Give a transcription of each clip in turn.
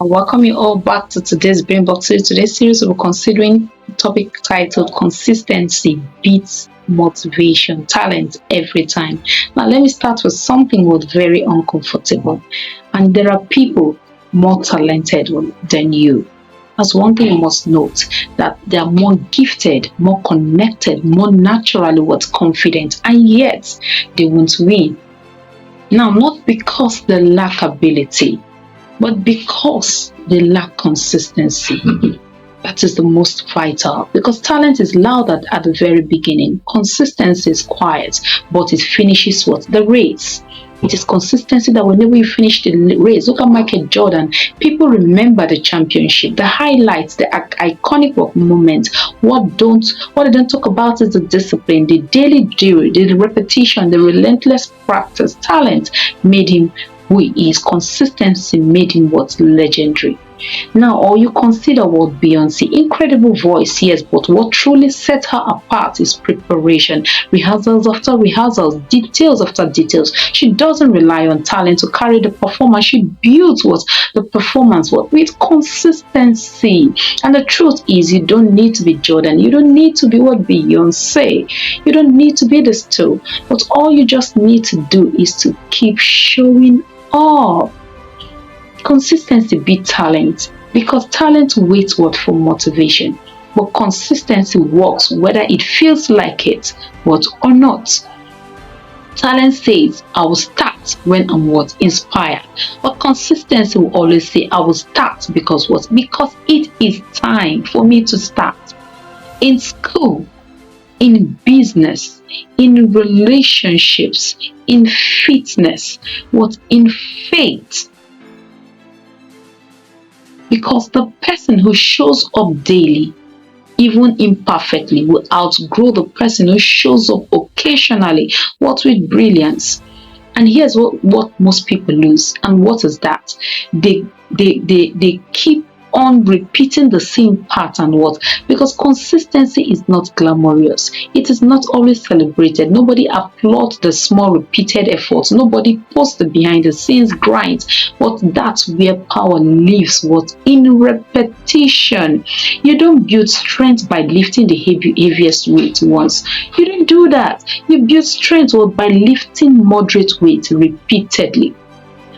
I welcome you all back to today's Brain Box series. Today's series we're considering a topic titled Consistency Beats Motivation, Talent Every Time. Now, let me start with something was very uncomfortable. And there are people more talented than you. That's one thing you must note, that they are more gifted, more connected, more naturally confident, and yet they won't win. Now, not because they lack ability, but because they lack consistency. That is the most vital, because talent is loud at the very beginning. Consistency is quiet, but it finishes the race. It is consistency that whenever you finish the race, look at Michael Jordan, people remember the championship, the highlights, the iconic moment. What they don't talk about is the discipline, the daily drill, the repetition, the relentless practice. Talent made him who he is. Consistency made him legendary. Now, or you consider Beyonce, incredible voice, yes, but what truly set her apart is preparation, rehearsals after rehearsals, details after details. She doesn't rely on talent to carry the performance. She builds the performance with consistency. And the truth is, you don't need to be Jordan. You don't need to be Beyonce. You don't need to be this too. But all you just need to do is to keep showing up. Consistency beats talent, because talent waits for motivation, but consistency works whether it feels like it or not. Talent says, I will start when I'm inspired, but consistency will always say, I will start because Because it is time for me to start. In school, in business, in relationships, in fitness, in faith. Because the person who shows up daily, even imperfectly, will outgrow the person who shows up occasionally, with brilliance. And here's what most people lose. And what is that? They keep on repeating the same pattern. Because consistency is not glamorous. It is not always celebrated. Nobody applauds the small repeated efforts. Nobody posts the behind the scenes grinds. But that's where power lives. In repetition. You don't build strength by lifting the heaviest weight once. You don't do that. You build strength by lifting moderate weight repeatedly.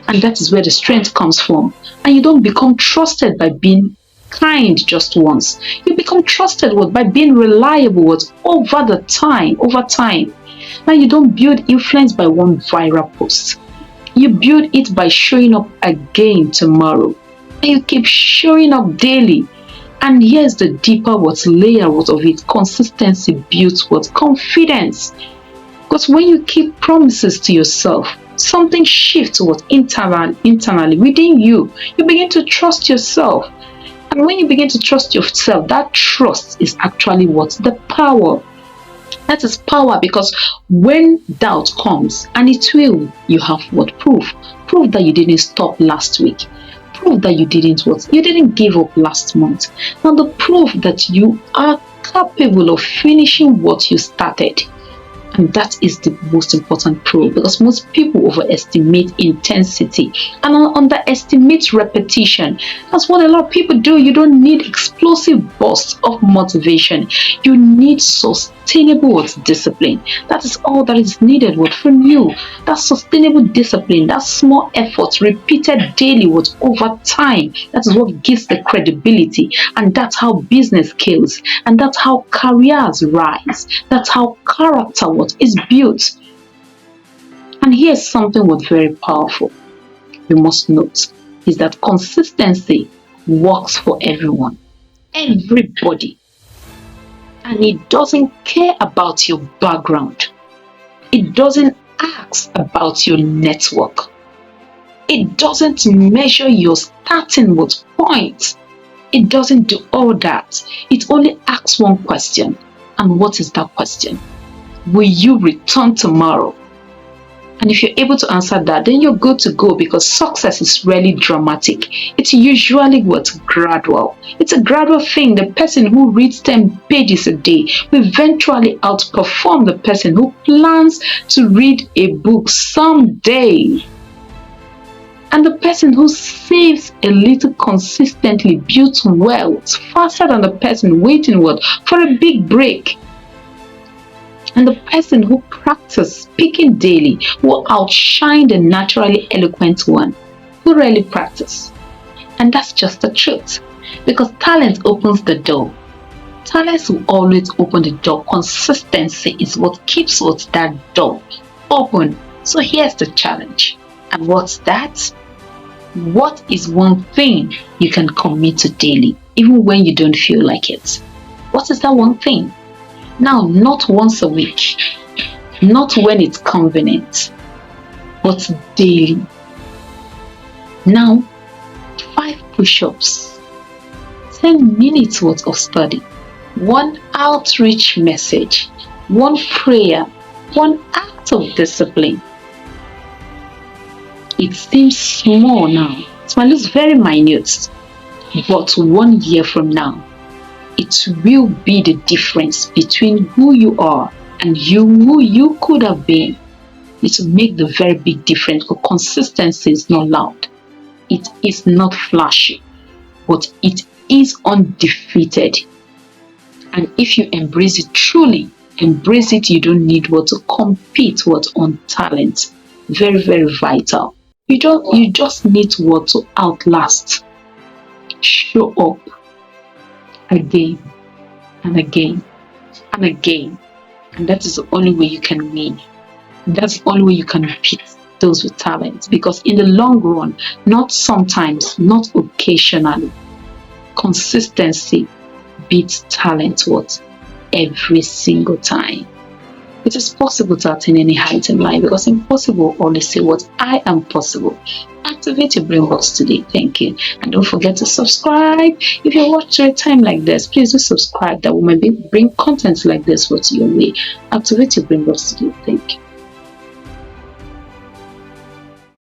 And that is where the strength comes from. And you don't become trusted by being kind just once. You become trusted by being reliable over time. Now, you don't build influence by one viral post. You build it by showing up again tomorrow. And you keep showing up daily. And here's the deeper layer of it. Consistency builds confidence. Because when you keep promises to yourself, something shifts internally within you. You begin to trust yourself. And when you begin to trust yourself, that trust is actually the power. That is power, because when doubt comes, and it will, you have proof. Proof that you didn't stop last week. Proof that you didn't give up last month. Now, the proof that you are capable of finishing what you started. And that is the most important proof, because most people overestimate intensity and underestimate repetition. That's what a lot of people do. You don't need explosive bursts of motivation. You need sustainable discipline. That is all that is needed from you. That sustainable discipline, that small efforts repeated daily over time. That is what gives the credibility. And that's how business scales. And that's how careers rise. That's how character is built. And here's something very powerful you must note, is that consistency works for everyone, everybody. And it doesn't care about your background. It doesn't ask about your network. It doesn't measure your starting point. It doesn't do all that. It only asks one question. And what is that question? Will you return tomorrow? And if you're able to answer that, then you're good to go, because success is rarely dramatic. It's usually gradual. It's a gradual thing. The person who reads 10 pages a day will eventually outperform the person who plans to read a book someday. And the person who saves a little consistently builds wealth faster than the person waiting what for a big break. And the person who practices speaking daily will outshine the naturally eloquent one who rarely practices. And that's just the truth. Because talent opens the door. Talent will always open the door. Consistency is what keeps that door open. So here's the challenge. And what's that? What is one thing you can commit to daily, even when you don't feel like it? What is that one thing? Now, not once a week, not when it's convenient, but daily. Now, 5 push-ups, 10 minutes worth of study, 1 outreach message, 1 prayer, 1 act of discipline. It seems small now. It might look very minute, but 1 year from now, it will be the difference between who you are and who you could have been. It will make the very big difference, because consistency is not loud. It is not flashy, but it is undefeated. And if you embrace it, truly embrace it, you don't need to compete on talent. Very, very vital. You just need to outlast. Show up again and again and again. And that is the only way you can win. That's the only way you can beat those with talent. Because in the long run, not sometimes, not occasionally, consistency beats talent every single time. It is possible to attain any height in life, because impossible only say I am possible. Activate your brain box today. Thank you. And don't forget to subscribe. If you're watching a time like this, please do subscribe. That will maybe bring content like this your way. Activate your brain box today. Thank you.